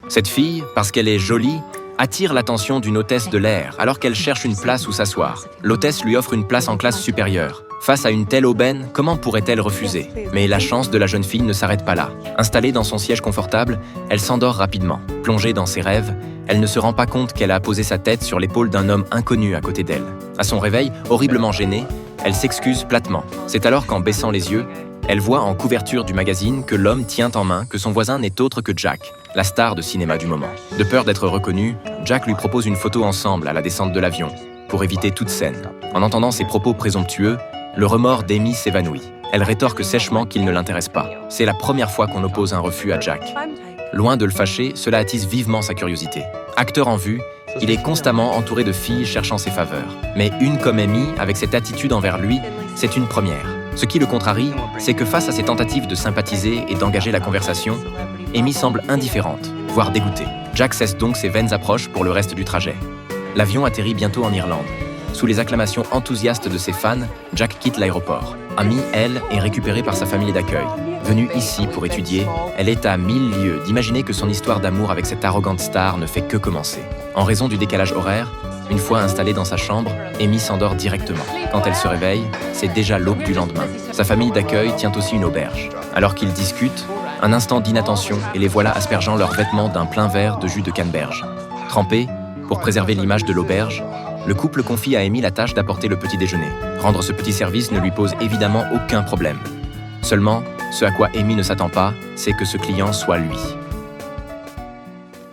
Cette fille, parce qu'elle est jolie, attire l'attention d'une hôtesse de l'air alors qu'elle cherche une place où s'asseoir. L'hôtesse lui offre une place en classe supérieure. Face à une telle aubaine, comment pourrait-elle refuser? Mais la chance de la jeune fille ne s'arrête pas là. Installée dans son siège confortable, elle s'endort rapidement. Plongée dans ses rêves, elle ne se rend pas compte qu'elle a posé sa tête sur l'épaule d'un homme inconnu à côté d'elle. À son réveil, horriblement gênée, elle s'excuse platement. C'est alors qu'en baissant les yeux, elle voit en couverture du magazine que l'homme tient en main que son voisin n'est autre que Jack, la star de cinéma du moment. De peur d'être reconnu, Jack lui propose une photo ensemble à la descente de l'avion, pour éviter toute scène. En entendant ces propos présomptueux, le remords d'Amy s'évanouit. Elle rétorque sèchement qu'il ne l'intéresse pas. C'est la première fois qu'on oppose un refus à Jack. Loin de le fâcher, cela attise vivement sa curiosité. Acteur en vue, il est constamment entouré de filles cherchant ses faveurs. Mais une comme Amy, avec cette attitude envers lui, c'est une première. Ce qui le contrarie, c'est que face à ses tentatives de sympathiser et d'engager la conversation, Amy semble indifférente, voire dégoûtée. Jack cesse donc ses vaines approches pour le reste du trajet. L'avion atterrit bientôt en Irlande. Sous les acclamations enthousiastes de ses fans, Jack quitte l'aéroport. Amy, elle, est récupérée par sa famille d'accueil. Venue ici pour étudier, elle est à 1000 lieues d'imaginer que son histoire d'amour avec cette arrogante star ne fait que commencer. En raison du décalage horaire, une fois installée dans sa chambre, Amy s'endort directement. Quand elle se réveille, c'est déjà l'aube du lendemain. Sa famille d'accueil tient aussi une auberge. Alors qu'ils discutent, un instant d'inattention et les voilà aspergeant leurs vêtements d'un plein verre de jus de canneberge. Trempés, pour préserver l'image de l'auberge, le couple confie à Amy la tâche d'apporter le petit déjeuner. Rendre ce petit service ne lui pose évidemment aucun problème. Seulement, ce à quoi Amy ne s'attend pas, c'est que ce client soit lui.